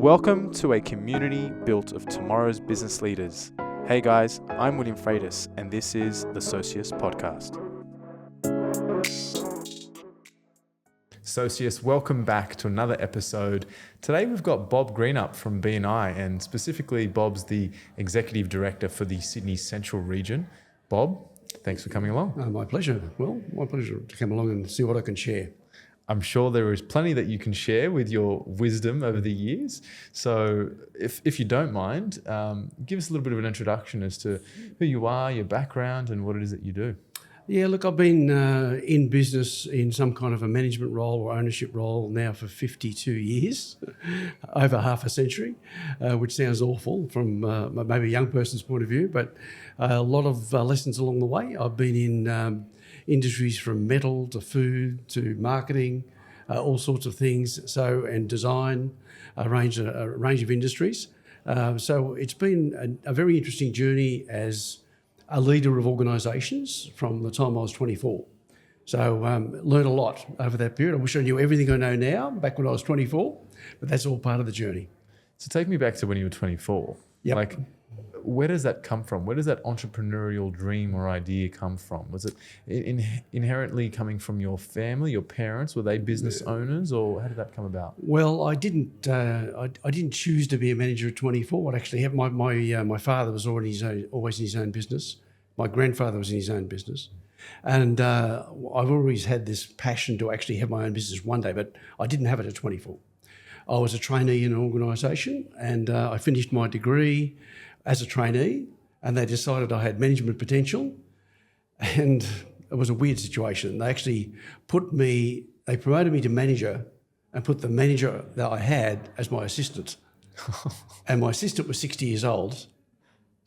Welcome to a community built of tomorrow's business leaders. Hey guys, I'm William Freitas, and this is the Socius Podcast. Socius, welcome back to another episode. Today we've got Bob Greenup from BNI, and specifically Bob's the Executive Director for the Sydney Central region. Bob, thanks for coming along. My pleasure. Well, my pleasure to come along and see what I can share. I'm sure there is plenty that you can share with your wisdom over the years. So if you don't mind, give us a little bit of an introduction as to who you are, your background, and what it is that you do. Yeah, look, I've been in business in some kind of a management role or ownership role now for 52 years, over half a century, which sounds awful from maybe a young person's point of view, but a lot of lessons along the way. I've been in industries from metal to food to marketing, all sorts of things. And design, a range of industries. So it's been a very interesting journey as a leader of organisations from the time I was 24. So learned a lot over that period. I wish I knew everything I know now back when I was 24, but that's all part of the journey. So take me back to when you were 24. Yep. Like, where does that come from? Where does that entrepreneurial dream or idea come from? Was it inherently coming from your family, your parents? Were they business owners, or how did that come about? Well, I didn't choose to be a manager at 24. What actually happened? My father was always in his own business. My grandfather was in his own business, and I've always had this passion to actually have my own business one day. But I didn't have it at 24. I was a trainee in an organisation, and I finished my degree as a trainee, and they decided I had management potential, and it was a weird situation. They actually they promoted me to manager and put the manager that I had as my assistant. And my assistant was 60 years old,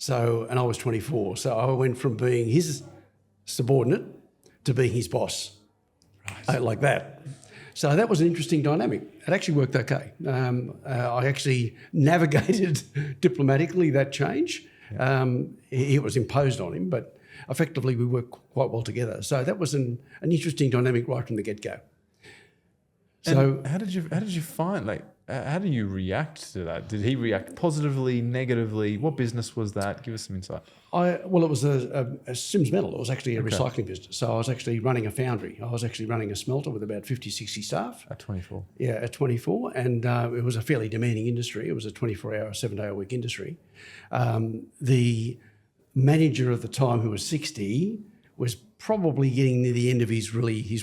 and I was 24. So I went from being his subordinate to being his boss, right. Like that. So that was an interesting dynamic. It actually worked okay. I actually navigated diplomatically that change. Yeah. It was imposed on him, but effectively we worked quite well together. So that was an interesting dynamic right from the get-go. So and how did you find, how do you react to that? Did he react positively, negatively? What business was that? Give us some insight. It was a Sims Metal. It was actually a recycling business. So I was actually running a foundry. I was actually running a smelter with about 50, 60 staff. At 24? Yeah, at 24. And it was a fairly demanding industry. It was a 24-hour, 7-day-a-week industry. The manager at the time, who was 60, was probably getting near the end of his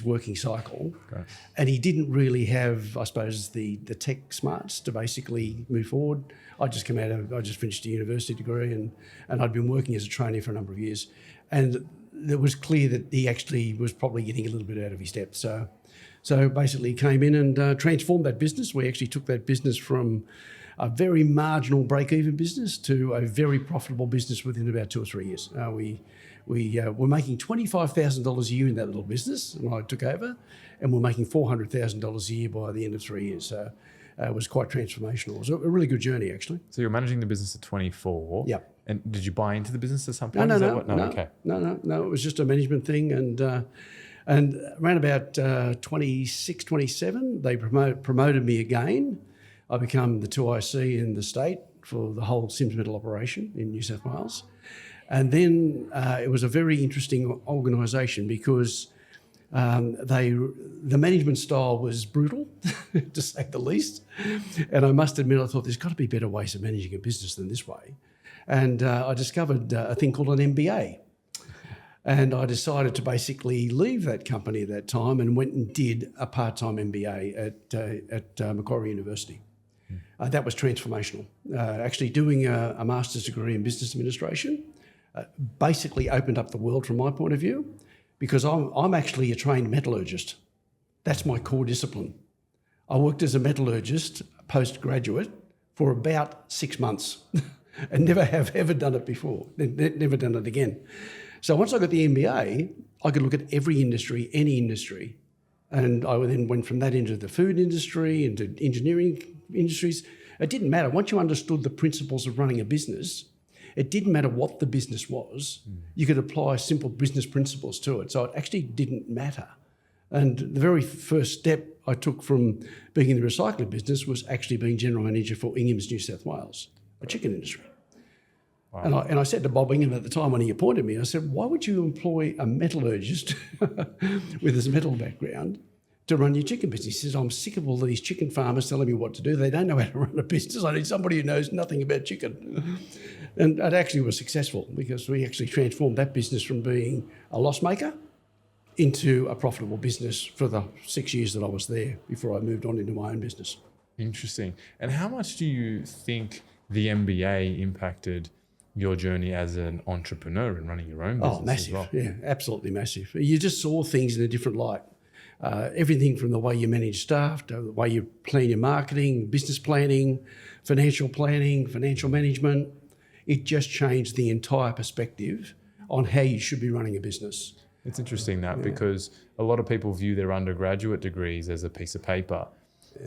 working cycle. Okay. And he didn't really have, I suppose, the tech smarts to basically move forward. I just finished a university degree and I'd been working as a trainee for a number of years. And it was clear that he actually was probably getting a little bit out of his depth. So basically he came in and transformed that business. We actually took that business from a very marginal break-even business to a very profitable business within about 2 or 3 years. We were making $25,000 a year in that little business when I took over, and we're making $400,000 a year by the end of 3 years. So it was quite transformational. It was a really good journey, actually. So you're managing the business at 24. Yeah. And did you buy into the business at some point? No. Okay. No. It was just a management thing, and around about 26, 27, they promoted me again. I became the 2IC in the state for the whole Sims Metal operation in New South Wales. And then it was a very interesting organisation because the management style was brutal, to say the least. And I must admit, I thought there's got to be better ways of managing a business than this way. And I discovered a thing called an MBA. And I decided to basically leave that company at that time and went and did a part-time MBA at Macquarie University. That was transformational. Actually doing a master's degree in business administration basically opened up the world from my point of view, because I'm actually a trained metallurgist. That's my core discipline. I worked as a metallurgist postgraduate for about 6 months and never have ever done it before, never done it again. So once I got the MBA, I could look at every industry, any industry, and I then went from that into the food industry, into engineering industries. It didn't matter. Once you understood the principles of running a business, it didn't matter what the business was. You could apply simple business principles to it. So it actually didn't matter And the very first step I took from being in the recycling business was actually being general manager for Ingham's, New South Wales, a chicken industry. Wow. And I said to Bob Ingham at the time when he appointed me, I said, why would you employ a metallurgist with his metal background to run your chicken business? He says, I'm sick of all these chicken farmers telling me what to do. They don't know how to run a business. I need somebody who knows nothing about chicken. And it actually was successful because we actually transformed that business from being a loss maker into a profitable business for the 6 years that I was there before I moved on into my own business. Interesting. And how much do you think the MBA impacted your journey as an entrepreneur and running your own business? Oh, massive. As well? Yeah, absolutely massive. You just saw things in a different light. Everything from the way you manage staff to the way you plan your marketing, business planning, financial management. It just changed the entire perspective on how you should be running a business. It's interesting because a lot of people view their undergraduate degrees as a piece of paper.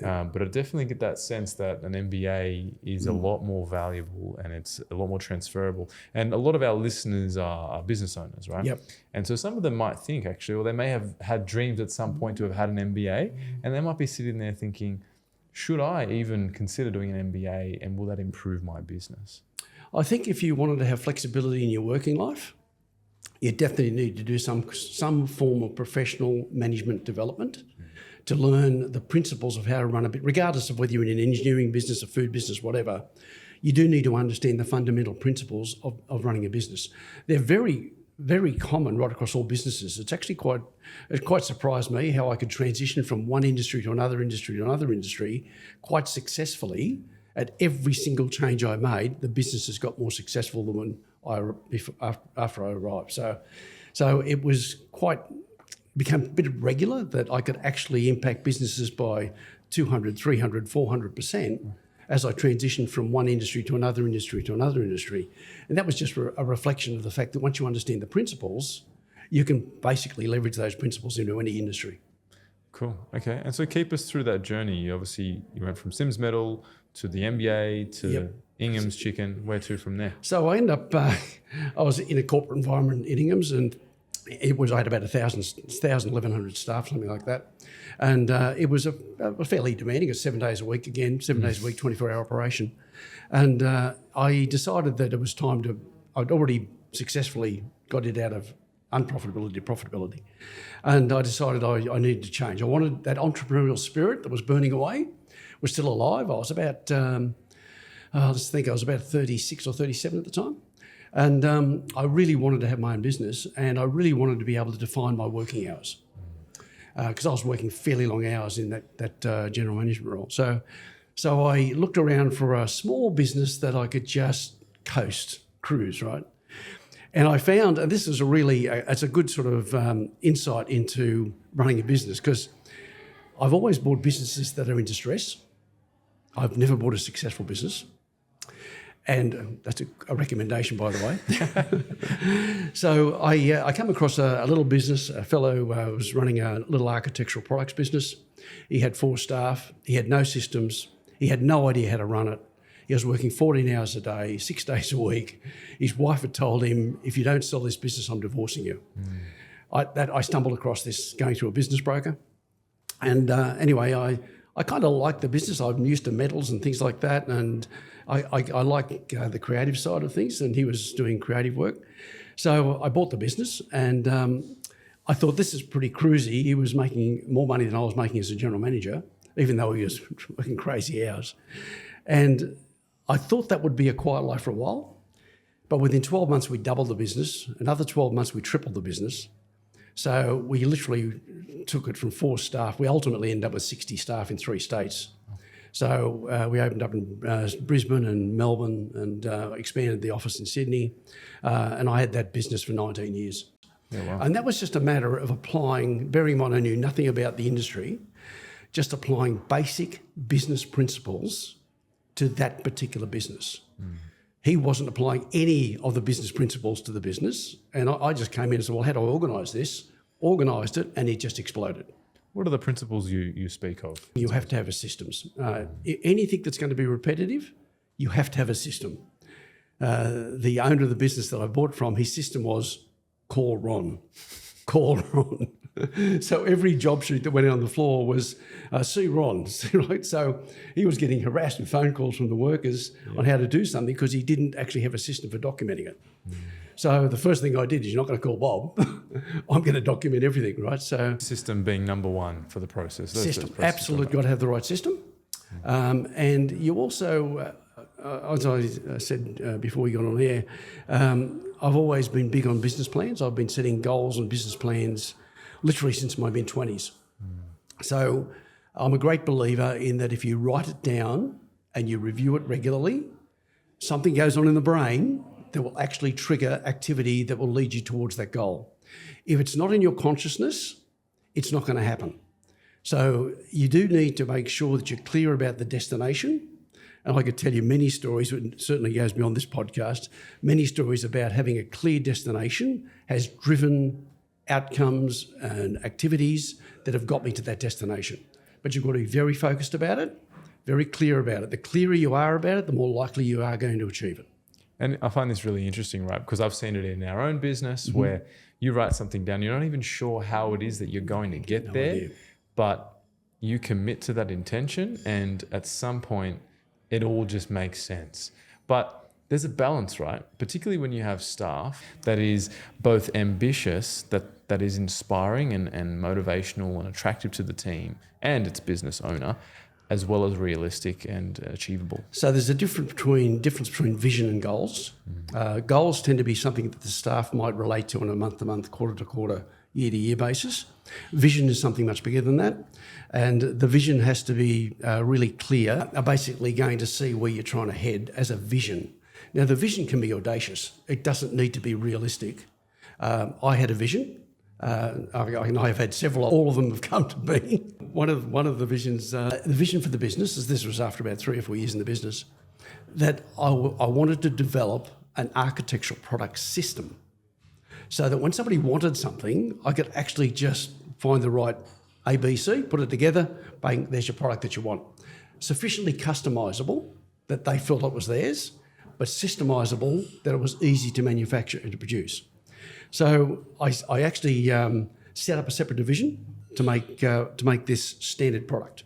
But I definitely get that sense that an MBA is a lot more valuable and it's a lot more transferable. And a lot of our listeners are business owners, right? Yep. And so some of them might think actually, or they may have had dreams at some point to have had an MBA, and they might be sitting there thinking, should I even consider doing an MBA and will that improve my business? I think if you wanted to have flexibility in your working life, you definitely need to do some form of professional management development to learn the principles of how to run a bit, regardless of whether you're in an engineering business, a food business, whatever. You do need to understand the fundamental principles of running a business. They're very, very common right across all businesses. It's actually quite surprised me how I could transition from one industry to another industry quite successfully. At every single change I made, the business has got more successful than after I arrived. So it was became a bit regular that I could actually impact businesses by 200, 300, 400% as I transitioned from one industry to another industry. And that was just a reflection of the fact that once you understand the principles, you can basically leverage those principles into any industry. Cool. Okay. And so keep us through that journey. You went from Sims Metal to the MBA to Ingham's Chicken. Where to from there? So I ended up, I was in a corporate environment in Ingham's, and I had about 1,100 staff, something like that. And it was a fairly demanding. It's 7 days a week, 24-hour operation. And I decided that it was time I'd already successfully got it out of unprofitability to profitability. And I decided I needed to change. I wanted that entrepreneurial spirit that was burning away was still alive. I was about, I was about 36 or 37 at the time. And I really wanted to have my own business, and I really wanted to be able to define my working hours because I was working fairly long hours in that general management role. So I looked around for a small business that I could just cruise, right? And I found, and this is it's a good sort of insight into running a business, because I've always bought businesses that are in distress. I've never bought a successful business. And that's a recommendation, by the way. So I come across a little business. A fellow was running a little architectural products business. He had 4 staff. He had no systems. He had no idea how to run it. He was working 14 hours a day, 6 days a week. His wife had told him, if you don't sell this business, I'm divorcing you. I stumbled across this going through a business broker. And anyway, I kind of liked the business. I'm used to metals and things like that. And I like the creative side of things, and he was doing creative work. So I bought the business, and I thought, this is pretty cruisy. He was making more money than I was making as a general manager, even though he was working crazy hours. And I thought that would be a quiet life for a while. But within 12 months, we doubled the business. Another 12 months, we tripled the business. So we literally took it from 4 staff. We ultimately ended up with 60 staff in 3 states. So we opened up in Brisbane and Melbourne, and expanded the office in Sydney. And I had that business for 19 years. Yeah, wow. And that was just a matter of applying, bearing in mind I knew nothing about the industry, just applying basic business principles to that particular business. He wasn't applying any of the business principles to the business. And I just came in and said, well, how do I organise this? Organised it, and it just exploded. What are the principles you speak of? You have to have a systems. Anything that's going to be repetitive, you have to have a system. The owner of the business that I bought from, his system was call Ron. Call Ron. So every job sheet that went out on the floor was see Ron, right? So he was getting harassed with phone calls from the workers on how to do something because he didn't actually have a system for documenting it. So the first thing I did is, you're not going to call Bob. I'm going to document everything, right? So System being number one for the process. system, absolutely got to have the right system. And you also, as I said before we got on air, I've always been big on business plans. I've been setting goals and business plans literally since my mid-20s. So I'm a great believer in that if you write it down and you review it regularly, something goes on in the brain that will actually trigger activity that will lead you towards that goal. If it's not in your consciousness, it's not going to happen. So you do need to make sure that you're clear about the destination. And I could tell you many stories, it certainly goes beyond this podcast, many stories about having a clear destination has driven outcomes and activities that have got me to that destination. But you've got to be very focused about it, very clear about it. The clearer you are about it, the more likely you are going to achieve it. And I find this really interesting, right? Because I've seen it in our own business where you write something down, you're not even sure how it is that you're going to get there, idea. but you commit to that intention, and at some point it all just makes sense. But there's a balance, right? Particularly when you have staff that is both ambitious, that is inspiring and motivational and attractive to the team and its business owner, as well as realistic and achievable. So there's a difference between vision and goals. Goals tend to be something that the staff might relate to on a month-to-month, quarter-to-quarter, year-to-year basis. Vision is something much bigger than that. And the vision has to be really clear, basically going to see where you're trying to head as a vision. Now, the vision can be audacious. It doesn't need to be realistic. I had a vision. I've had several. All of them have come to be. One of the visions, the vision for the business, as this was after about 3 or 4 years in the business, that I wanted to develop an architectural product system, so that when somebody wanted something, I could actually just find the right ABC, put it together, bang, there's your product that you want. Sufficiently customisable that they felt it was theirs, but systemisable that it was easy to manufacture and to produce. So I actually set up a separate division to make this standard product.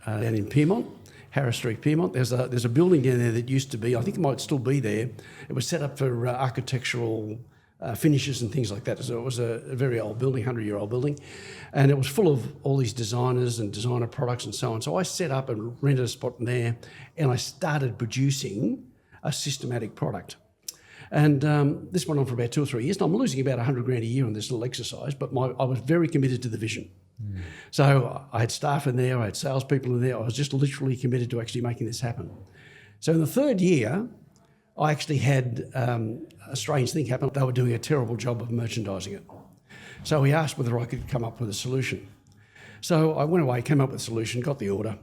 Down in Pyrmont, Harris Street, Pyrmont, there's a building down there that used to be, I think it might still be there. It was set up for architectural finishes and things like that. So it was a very old building, 100-year-old building, and it was full of all these designers and designer products and so on. So I set up and rented a spot in there, and I started producing a systematic product. And this went on for about 2 or 3 years. And I'm losing about $100,000 a year on this little exercise, but I was very committed to the vision. So I had staff in there, I had salespeople in there. I was just literally committed to actually making this happen. So in the 3rd year, I actually had a strange thing happen. They were doing a terrible job of merchandising it. So he asked whether I could come up with a solution. So I went away, came up with a solution, got the order,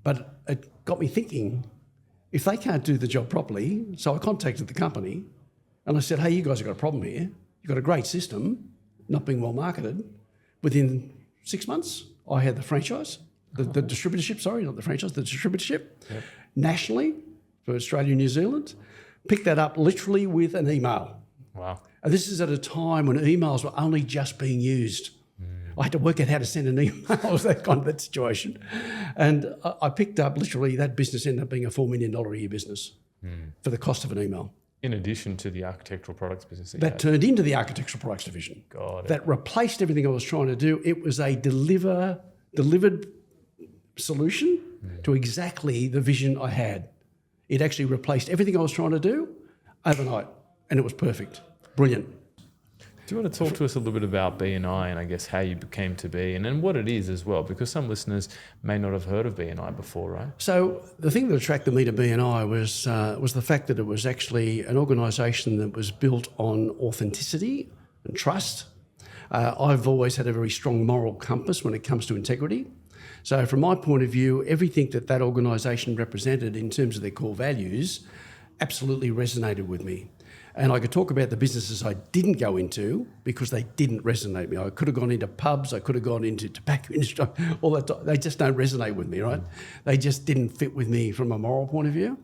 but it got me thinking, if they can't do the job properly, so I contacted the company and I said, hey, you guys have got a problem here. You've got a great system, not being well marketed. Within 6 months, I had the franchise, the distributorship, sorry, not the franchise, the distributorship, nationally for Australia and New Zealand. Picked that up literally with an email. Wow. And this is at a time when emails were only just being used. I had to work out how to send an email. It was that situation. And I picked up literally, that business ended up being a $4 million a year business for the cost of an email. In addition to the architectural products business. That turned into the architectural products division. Got it. That replaced everything I was trying to do. It was a delivered solution to exactly the vision I had. It actually replaced everything I was trying to do overnight, and it was perfect. Brilliant. Do you want to talk to us a little bit about BNI and I guess how you came to be and then what it is as well? Because some listeners may not have heard of BNI before, right? So the thing that attracted me to BNI was the fact that it was actually an organisation that was built on authenticity and trust. I've always had a very strong moral compass when it comes to integrity. So from my point of view, everything that organisation represented in terms of their core values absolutely resonated with me. And I could talk about the businesses I didn't go into because they didn't resonate with me. I could have gone into pubs, I could have gone into tobacco industry, all that. They just don't resonate with me, right? They just didn't fit with me from a moral point of view.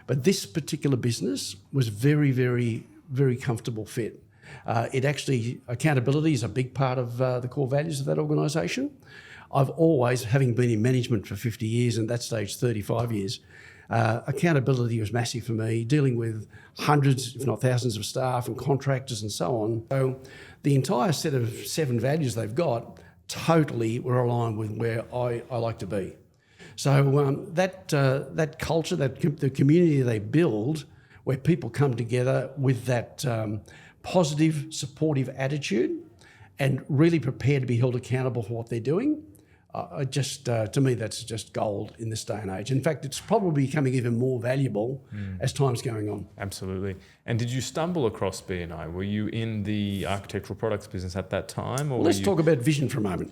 But this particular business was very, very, very comfortable fit. Accountability is a big part of the core values of that organisation. I've always, having been in management for 50 years and that stage 35 years, accountability was massive for me, dealing with hundreds, if not thousands of staff and contractors and so on. So the entire set of 7 values they've got totally were aligned with where I like to be. So that culture, the community they build, where people come together with that positive, supportive attitude and really prepared to be held accountable for what they're doing, to me, that's just gold in this day and age. In fact, it's probably becoming even more valuable as time's going on. Absolutely. And did you stumble across B&I? Were you in the architectural products business at that time? Or Let's talk about vision for a moment.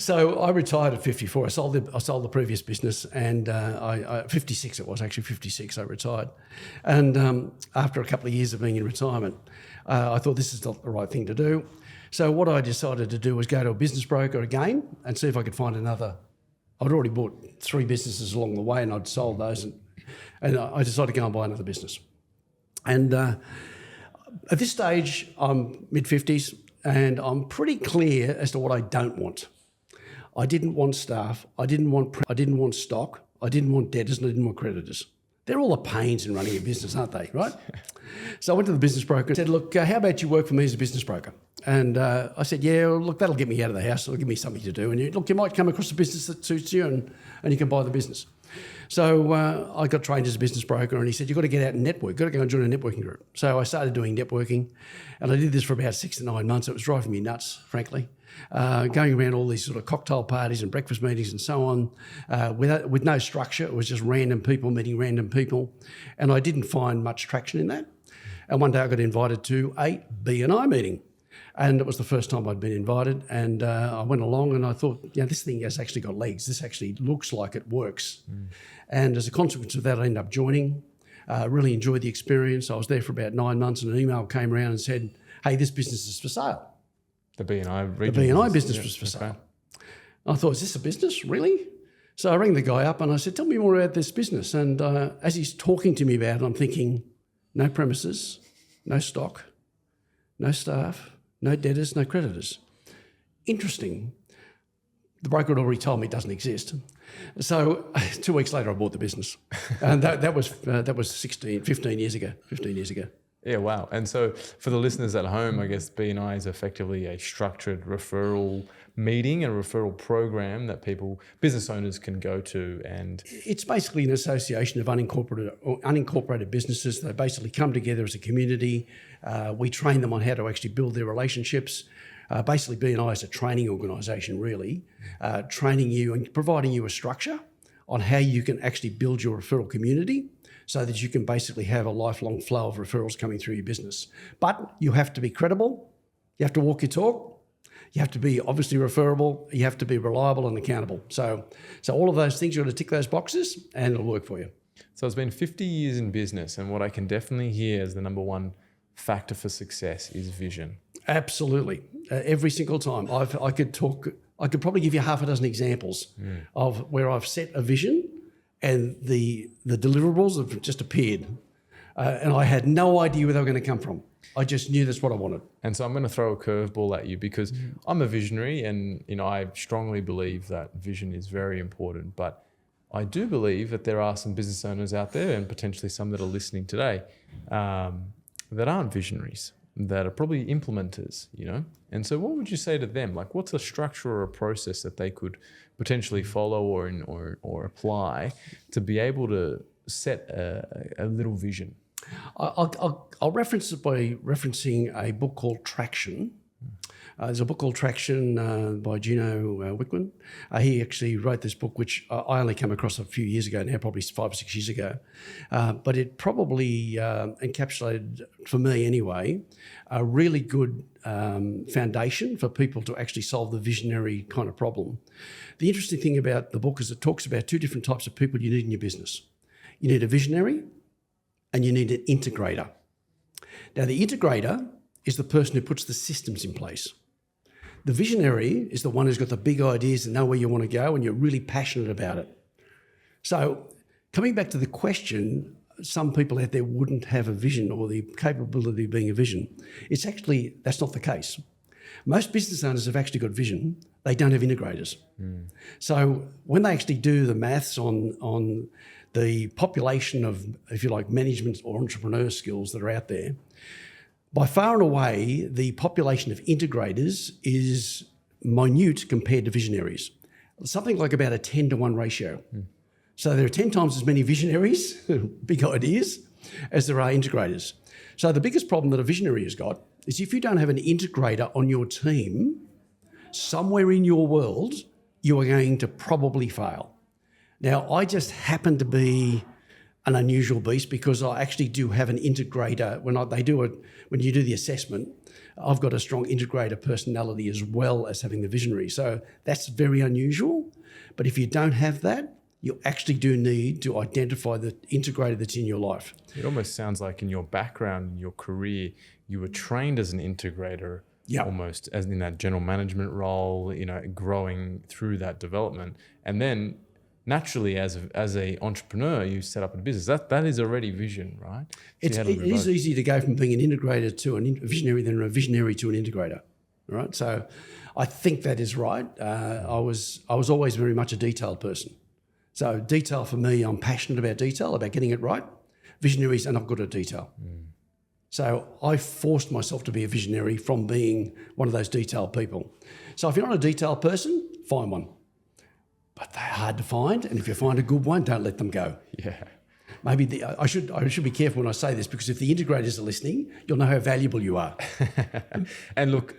So I retired at 54. I sold the previous business, and 56 it was, actually 56 I retired. And after a couple of years of being in retirement, I thought this is not the right thing to do. So what I decided to do was go to a business broker again and see if I could find another. I'd already bought 3 businesses along the way and I'd sold those, and I decided to go and buy another business. And at this stage, I'm mid-50s and I'm pretty clear as to what I don't want. I didn't want staff, I didn't want stock, I didn't want debtors, and I didn't want creditors. They're all the pains in running a business, aren't they, right? So I went to the business broker and said, look, how about you work for me as a business broker? And I said, yeah, well, look, that'll get me out of the house. It'll give me something to do. And you might come across a business that suits you and you can buy the business. So I got trained as a business broker, and he said, you've got to get out and network. You've got to go and join a networking group. So I started doing networking, and I did this for about 6 to 9 months. It was driving me nuts, frankly. Going around all these sort of cocktail parties and breakfast meetings and so on, with no structure. It was just random people meeting random people, and I didn't find much traction in that. And one day I got invited to a B&I meeting, and it was the first time I'd been invited. And I went along, and I thought, this thing has actually got legs. This actually looks like it works. And as a consequence of that, I ended up joining. Really enjoyed the experience. I was there for about 9 months, and an email came around and said, hey, this business is for sale. The B&I business was for sale. I thought, is this a business, really? So I rang the guy up and I said, tell me more about this business. And as he's talking to me about it, I'm thinking, no premises, no stock, no staff, no debtors, no creditors. Interesting. The broker had already told me it doesn't exist. So 2 weeks later, I bought the business. And that was 15 years ago. Yeah, wow. And so for the listeners at home, I guess B&I is effectively a structured referral meeting, a referral program that business owners can go to. And it's basically an association of unincorporated businesses. They basically come together as a community. We train them on how to actually build their relationships. Basically, B&I is a training organisation, really, training you and providing you a structure on how you can actually build your referral community, so that you can basically have a lifelong flow of referrals coming through your business. But you have to be credible, you have to walk your talk, you have to be obviously referable, you have to be reliable and accountable. So all of those things, you've got to tick those boxes and it'll work for you. So it's been 50 years in business, and what I can definitely hear as the number one factor for success is vision. Absolutely. Every single time. I could probably give you half a dozen examples of where I've set a vision and the deliverables have just appeared. And I had no idea where they were going to come from. I just knew that's what I wanted. And so I'm going to throw a curveball at you, because I'm a visionary, and I strongly believe that vision is very important. But I do believe that there are some business owners out there, and potentially some that are listening today, that aren't visionaries, that are probably implementers, And so what would you say to them? Like, what's a structure or a process that they could potentially follow or apply to be able to set a little vision? I'll reference it by referencing a book called Traction. There's a book called Traction by Gino Wickman. He actually wrote this book, which I only came across a few years ago now, probably 5 or 6 years ago. But it probably encapsulated, for me anyway, a really good foundation for people to actually solve the visionary kind of problem. The interesting thing about the book is it talks about 2 different types of people you need in your business. You need a visionary and you need an integrator. Now, the integrator is the person who puts the systems in place. The visionary is the one who's got the big ideas and know where you want to go, and you're really passionate about it. So coming back to the question, some people out there wouldn't have a vision or the capability of being a vision. It's actually, that's not the case. Most business owners have actually got vision. They don't have integrators. So when they actually do the maths on the population of, if you like, management or entrepreneur skills that are out there, by far and away, the population of integrators is minute compared to visionaries. Something like about a 10-to-1 ratio. So there are 10 times as many visionaries, big ideas, as there are integrators. So the biggest problem that a visionary has got is if you don't have an integrator on your team, somewhere in your world, you are going to probably fail. Now, I just happen to be an unusual beast because I actually do have an integrator. When you do the assessment, I've got a strong integrator personality as well as having the visionary. So that's very unusual. But if you don't have that, you actually do need to identify the integrator that's in your life. It almost sounds like in your background, in your career, you were trained as an integrator, almost as in that general management role, growing through that development. And then naturally, as a entrepreneur, you set up a business. That is already vision, right? So it is easy to go from being an integrator to a visionary than a visionary to an integrator, right? So I think that is right. I was always very much a detail person. So detail for me, I'm passionate about detail, about getting it right. Visionaries, and I'm good at detail. So I forced myself to be a visionary from being one of those detail people. So if you're not a detail person, find one. But they're hard to find, and if you find a good one, don't let them go. Yeah. Maybe I should be careful when I say this, because if the integrators are listening, you'll know how valuable you are. And look,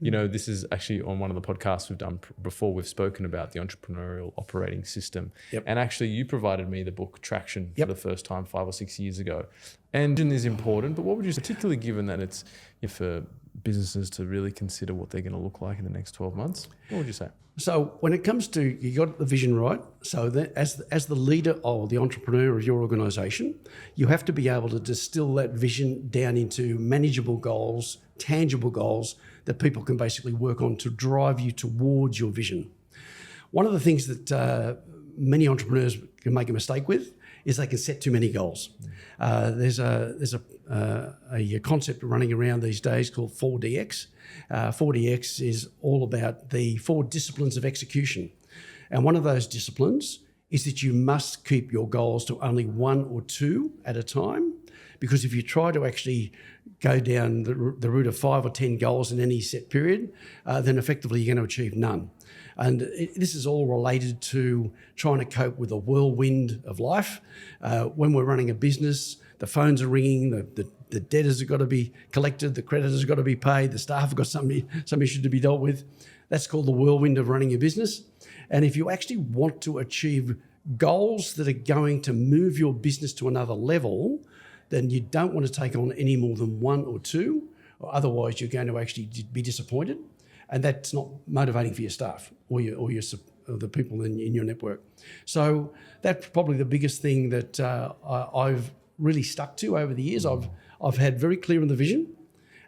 this is actually on one of the podcasts we've done before. We've spoken about the entrepreneurial operating system. Yep. And actually you provided me the book Traction for the first time 5 or 6 years ago. And vision is important, but what would you, particularly given that it's for businesses to really consider what they're going to look like in the next 12 months, what would you say? So when it comes to, you got the vision right. So that as the leader or the entrepreneur of your organisation, you have to be able to distill that vision down into manageable goals, tangible goals that people can basically work on to drive you towards your vision. One of the things that many entrepreneurs can make a mistake with is they can set too many goals. There's a concept running around these days called 4DX. 4DX is all about the 4 disciplines of execution. And one of those disciplines is that you must keep your goals to only 1 or 2 at a time, because if you try to actually go down the route of 5 or 10 goals in any set period, then effectively you're going to achieve none. And this is all related to trying to cope with the whirlwind of life. When we're running a business, the phones are ringing, the debtors have got to be collected, the creditors have got to be paid, the staff have got some issue to be dealt with. That's called the whirlwind of running a business. And if you actually want to achieve goals that are going to move your business to another level, then you don't want to take on any more than 1 or 2, or otherwise you're going to actually be disappointed. And that's not motivating for your staff or the people in your network. So that's probably the biggest thing that I've really stuck to over the years. I've had very clear on the vision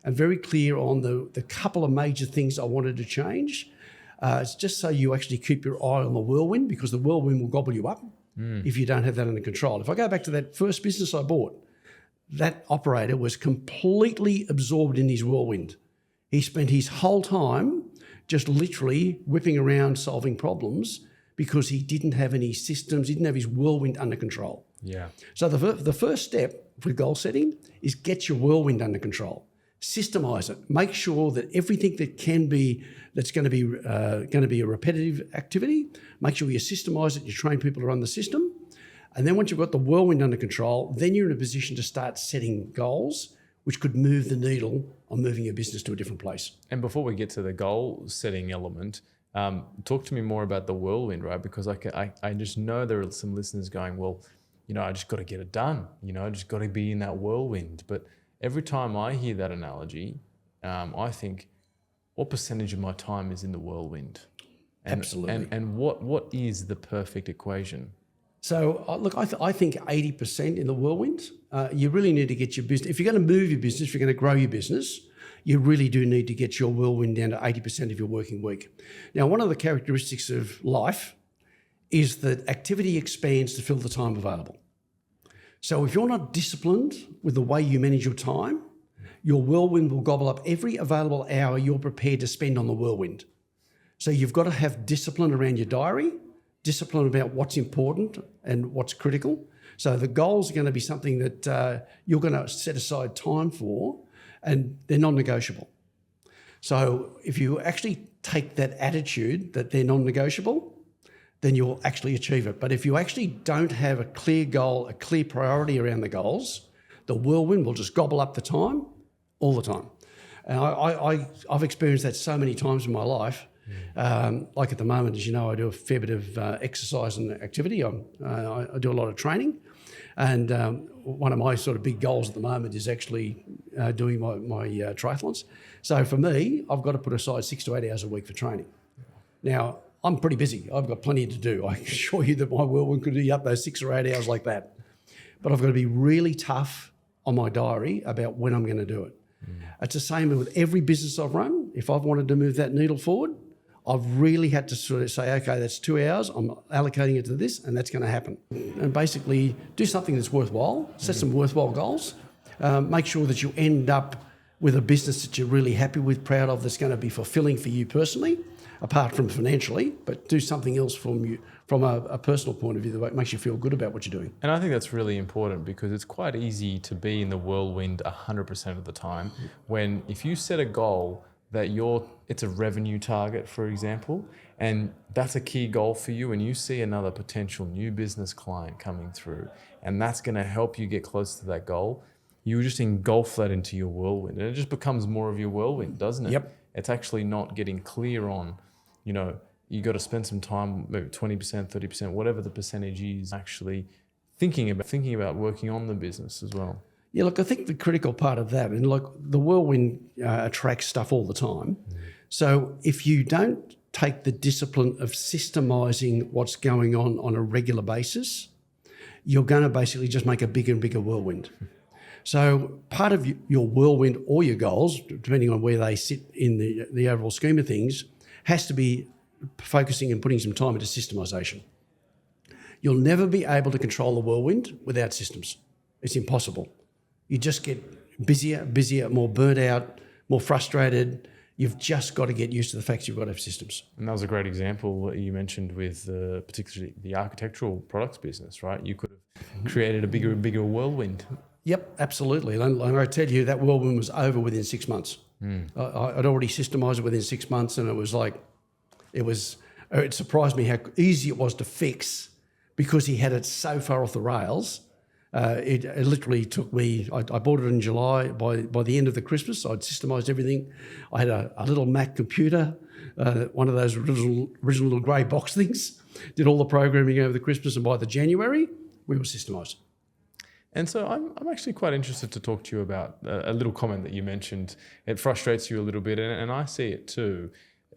and very clear on the couple of major things I wanted to change. It's just so you actually keep your eye on the whirlwind, because the whirlwind will gobble you up if you don't have that under control. If I go back to that first business I bought, that operator was completely absorbed in his whirlwind. He spent his whole time just literally whipping around solving problems because he didn't have any systems, he didn't have his whirlwind under control. Yeah. So the first step with goal setting is get your whirlwind under control. Systemize it. Make sure that everything that's going to be a repetitive activity, make sure you systemize it, you train people to run the system. And then once you've got the whirlwind under control, then you're in a position to start setting goals which could move the needle on moving your business to a different place. And before we get to the goal setting element, talk to me more about the whirlwind, right? Because I just know there are some listeners going, well, I just got to get it done. I just got to be in that whirlwind. But every time I hear that analogy, I think, what percentage of my time is in the whirlwind? Absolutely. And what is the perfect equation? So look, I think 80% in the whirlwind. You really need to get your business. If you're going to move your business, if you're going to grow your business, you really do need to get your whirlwind down to 80% of your working week. Now, one of the characteristics of life is that activity expands to fill the time available. So if you're not disciplined with the way you manage your time, your whirlwind will gobble up every available hour you're prepared to spend on the whirlwind. So you've got to have discipline around your diary, discipline about what's important and what's critical. So the goals are going to be something that you're going to set aside time for, and they're non-negotiable. So if you actually take that attitude that they're non-negotiable, then you'll actually achieve it. But if you actually don't have a clear goal, a clear priority around the goals, the whirlwind will just gobble up the time all the time. And I've experienced that so many times in my life. Like at the moment, as you know, I do a fair bit of exercise and activity. I do a lot of training. And one of my sort of big goals at the moment is actually doing my triathlons. So for me, I've got to put aside 6 to 8 hours a week for training. Now, I'm pretty busy. I've got plenty to do. I can assure you that my whirlwind could be up those 6 or 8 hours like that. But I've got to be really tough on my diary about when I'm going to do it. It's the same with every business I've run. If I've wanted to move that needle forward, I've really had to sort of say, okay, that's 2 hours. I'm allocating it to this, and that's going to happen. And basically do something that's worthwhile, set some worthwhile goals, make sure that you end up with a business that you're really happy with, proud of, that's going to be fulfilling for you personally, apart from financially, but do something else from a personal point of view that makes you feel good about what you're doing. And I think that's really important because it's quite easy to be in the whirlwind 100% of the time when if you set a goal that it's a revenue target, for example, and that's a key goal for you and you see another potential new business client coming through and that's going to help you get close to that goal, you just engulf that into your whirlwind and it just becomes more of your whirlwind, doesn't it? Yep. It's actually not getting clear on, you got to spend some time, maybe 20%, 30%, whatever the percentage is, actually thinking about working on the business as well. Yeah, look, I think the critical part of that, and look, the whirlwind attracts stuff all the time. So if you don't take the discipline of systemising what's going on a regular basis, you're going to basically just make a bigger and bigger whirlwind. So part of your whirlwind or your goals, depending on where they sit in the overall scheme of things, has to be focusing and putting some time into systemisation. You'll never be able to control the whirlwind without systems. It's impossible. You just get busier, more burnt out, more frustrated. You've just got to get used to the fact you've got to have systems. And that was a great example that you mentioned with particularly the architectural products business, right? You could have created a bigger and bigger whirlwind. Yep, absolutely. And I tell you, that whirlwind was over within 6 months. I'd already systemised it within 6 months, and it was like, it surprised me how easy it was to fix because he had it so far off the rails. It literally took me, I bought it in July. By the end of the Christmas, I'd systemised everything. I had a little Mac computer, one of those original little grey box things, did all the programming over the Christmas, and by the January, we were systemised. And so I'm actually quite interested to talk to you about a little comment that you mentioned. It frustrates you a little bit, and I see it too.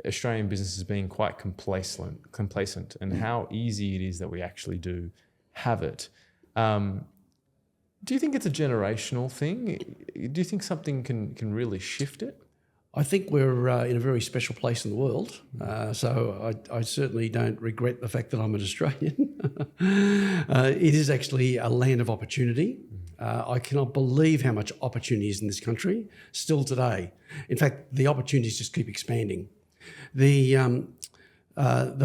Australian businesses being quite complacent and how easy it is that we actually do have it. Do you think it's a generational thing? Do you think something can really shift it? I think we're in a very special place in the world. So I certainly don't regret the fact that I'm an Australian. It is actually a land of opportunity. I cannot believe how much opportunity is in this country still today. In fact, the opportunities just keep expanding. The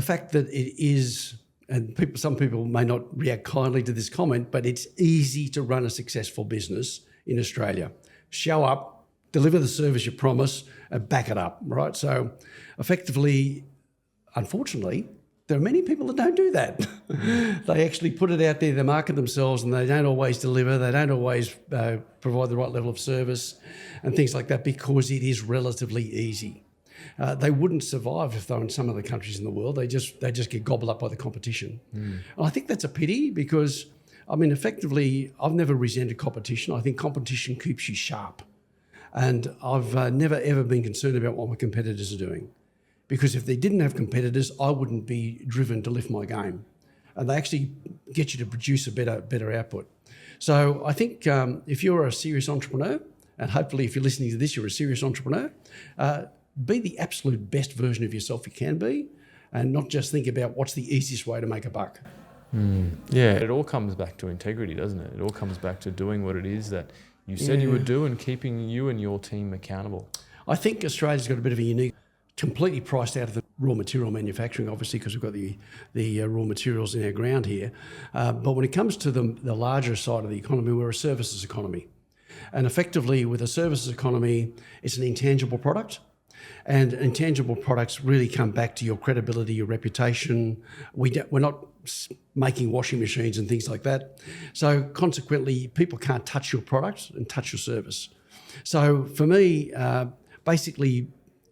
fact that it is, and some people may not react kindly to this comment, but it's easy to run a successful business in Australia. Show up, deliver the service you promise, and back it up, right? So effectively, unfortunately, there are many people that don't do that. They actually put it out there, they market themselves, and they don't always deliver, they don't always provide the right level of service and things like that because it is relatively easy. They wouldn't survive if they were in some other countries in the world. They just get gobbled up by the competition. And I think that's a pity because, effectively, I've never resented competition. I think competition keeps you sharp. And I've never, ever been concerned about what my competitors are doing. Because if they didn't have competitors, I wouldn't be driven to lift my game. And they actually get you to produce a better output. So I think if you're a serious entrepreneur, and hopefully if you're listening to this, you're a serious entrepreneur, be the absolute best version of yourself you can be, and not just think about what's the easiest way to make a buck. Yeah, it all comes back to integrity, doesn't it? It all comes back to doing what it is that you said you would do and keeping you and your team accountable. I think Australia's got a bit of a unique, completely priced out of the raw material manufacturing, obviously, because we've got the raw materials in our ground here. But when it comes to the larger side of the economy, we're a services economy. And effectively, with a services economy, it's an intangible product. And intangible products really come back to your credibility, your reputation. We're not making washing machines and things like that. So consequently, people can't touch your product and touch your service. So for me, basically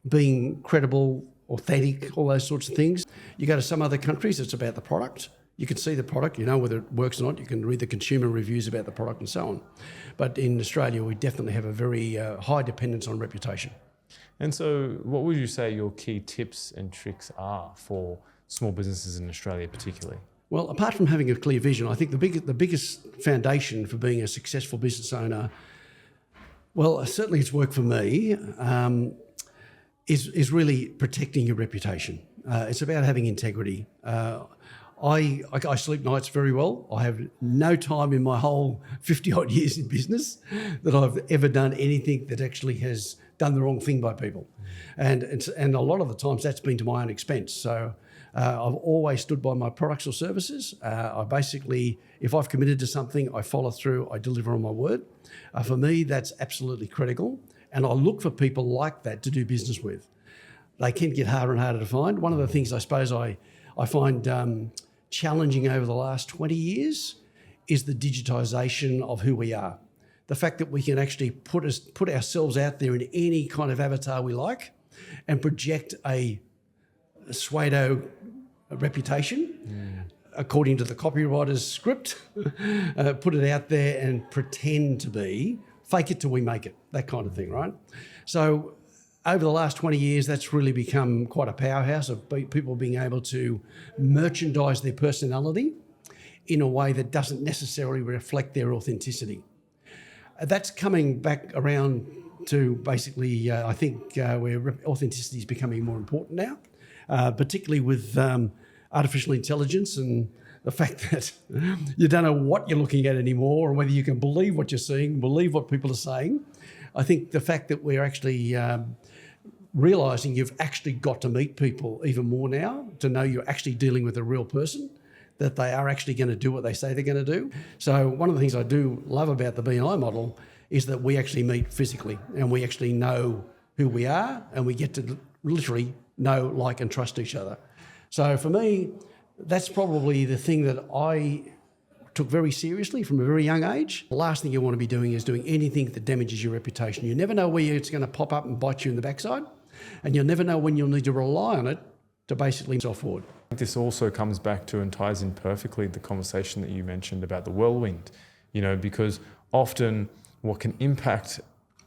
being credible, authentic, all those sorts of things. You go to some other countries, it's about the product. You can see the product, you know whether it works or not. You can read the consumer reviews about the product and so on. But in Australia, we definitely have a very high dependence on reputation. And so what would you say your key tips and tricks are for small businesses in Australia particularly? Well, apart from having a clear vision, I think the biggest foundation for being a successful business owner, well, certainly it's worked for me, is really protecting your reputation. It's about having integrity. I sleep nights very well. I have no time in my whole 50-odd years in business that I've ever done anything that actually has done the wrong thing by people. And a lot of the times that's been to my own expense. So I've always stood by my products or services. I basically, if I've committed to something, I follow through, I deliver on my word. For me, that's absolutely critical. And I look for people like that to do business with. They can get harder and harder to find. One of the things I suppose I find challenging over the last 20 years is the digitisation of who we are. The fact that we can actually put ourselves out there in any kind of avatar we like and project a pseudo reputation according to the copywriter's script, put it out there and pretend to be, fake it till we make it, that kind of thing, right? So over the last 20 years, that's really become quite a powerhouse of people being able to merchandise their personality in a way that doesn't necessarily reflect their authenticity. That's coming back around to basically, I think, where authenticity is becoming more important now, particularly with artificial intelligence and the fact that you don't know what you're looking at anymore or whether you can believe what you're seeing, believe what people are saying. I think the fact that we're actually realising you've actually got to meet people even more now to know you're actually dealing with a real person, that they are actually going to do what they say they're going to do. So one of the things I do love about the B&I model is that we actually meet physically and we actually know who we are and we get to literally know, like and trust each other. So for me, that's probably the thing that I took very seriously from a very young age. The last thing you want to be doing is doing anything that damages your reputation. You never know where it's going to pop up and bite you in the backside, and you'll never know when you'll need to rely on it to basically move forward. This also comes back to and ties in perfectly the conversation that you mentioned about the whirlwind, because often what can impact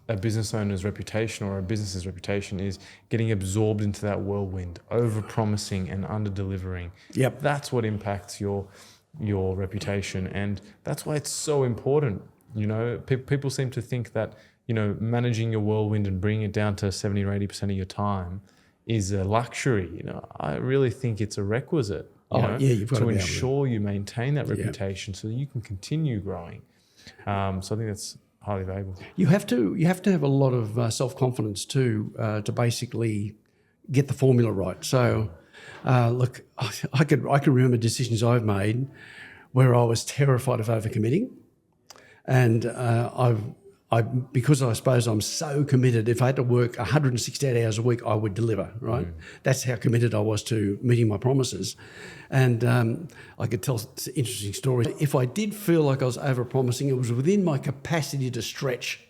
a business owner's reputation or a business's reputation is getting absorbed into that whirlwind, over-promising and under-delivering. Yep. That's what impacts your reputation, and that's why it's so important. People seem to think that managing your whirlwind and bringing it down to 70 or 80% of your time is a luxury. I really think it's a requisite. You've got to ensure you maintain that reputation so that you can continue growing. So I think that's highly valuable. You have to have a lot of self-confidence too to basically get the formula right. So. Look, I can remember decisions I've made where I was terrified of overcommitting, and because I suppose I'm so committed. If I had to work 168 hours a week, I would deliver. Right, that's how committed I was to meeting my promises, and I could tell interesting stories. If I did feel like I was over-promising, it was within my capacity to stretch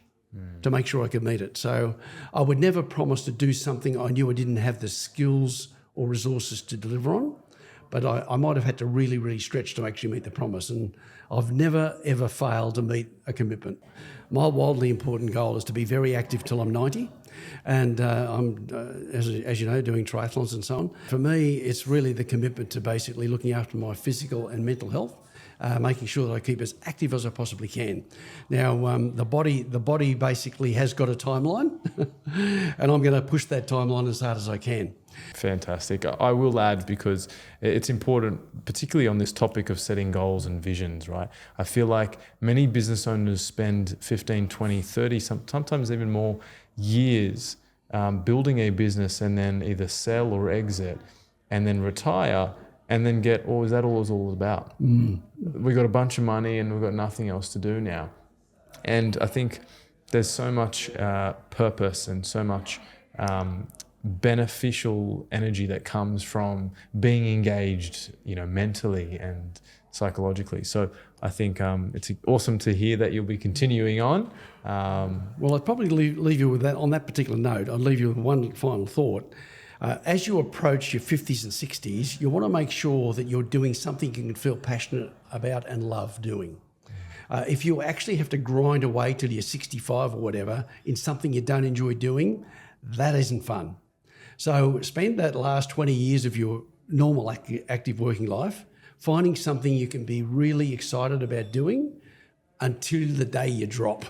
to make sure I could meet it. So I would never promise to do something I knew I didn't have the skills or resources to deliver on, but I might have had to really, really stretch to actually meet the promise. And I've never, ever failed to meet a commitment. My wildly important goal is to be very active till I'm 90. And I'm, as you know, doing triathlons and so on. For me, it's really the commitment to basically looking after my physical and mental health making sure that I keep as active as I possibly can. Now, the body basically has got a timeline, and I'm going to push that timeline as hard as I can. Fantastic. I will add, because it's important, particularly on this topic of setting goals and visions, right? I feel like many business owners spend 15, 20, 30, sometimes even more years building a business, and then either sell or exit and then retire, and then get, is that all it's all about? We got a bunch of money and we've got nothing else to do now. And I think there's so much purpose and so much beneficial energy that comes from being engaged, mentally and psychologically. So I think it's awesome to hear that you'll be continuing on. Well, I'd probably leave you with that. On that particular note, I'd leave you with one final thought. As you approach your 50s and 60s, you want to make sure that you're doing something you can feel passionate about and love doing. If you actually have to grind away till you're 65 or whatever in something you don't enjoy doing, that isn't fun. So spend that last 20 years of your normal active working life finding something you can be really excited about doing until the day you drop.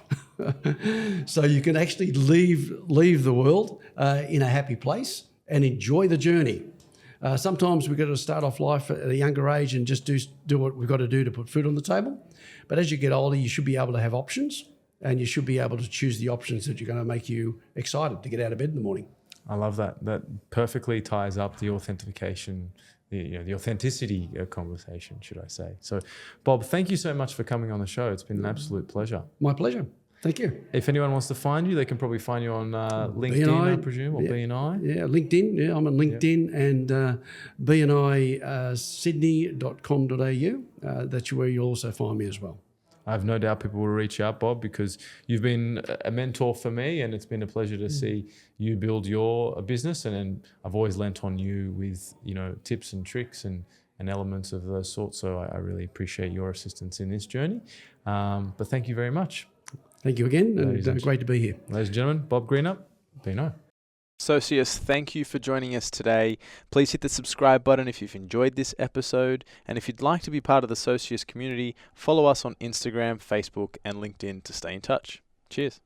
So you can actually leave the world in a happy place and enjoy the journey. Sometimes we've got to start off life at a younger age and just do what we've got to do to put food on the table. But as you get older, you should be able to have options, and you should be able to choose the options that are going to make you excited to get out of bed in the morning. I love that. That perfectly ties up the authentication, the authenticity conversation, should I say. So, Bob, thank you so much for coming on the show. It's been an absolute pleasure. My pleasure. Thank you. If anyone wants to find you, they can probably find you on LinkedIn, BNI, I presume, or yeah, BNI. Yeah, LinkedIn. Yeah, I'm on LinkedIn and BNI Sydney.com.au. That's where you'll also find me as well. I have no doubt people will reach out, Bob, because you've been a mentor for me, and it's been a pleasure to see you build your business. And I've always lent on you with, tips and tricks and elements of those sorts. So I really appreciate your assistance in this journey. But thank you very much. Thank you again, and great to be here. Ladies and gentlemen, Bob Greenup, BNI. Socius, thank you for joining us today. Please hit the subscribe button if you've enjoyed this episode. And if you'd like to be part of the Socius community, follow us on Instagram, Facebook, and LinkedIn to stay in touch. Cheers.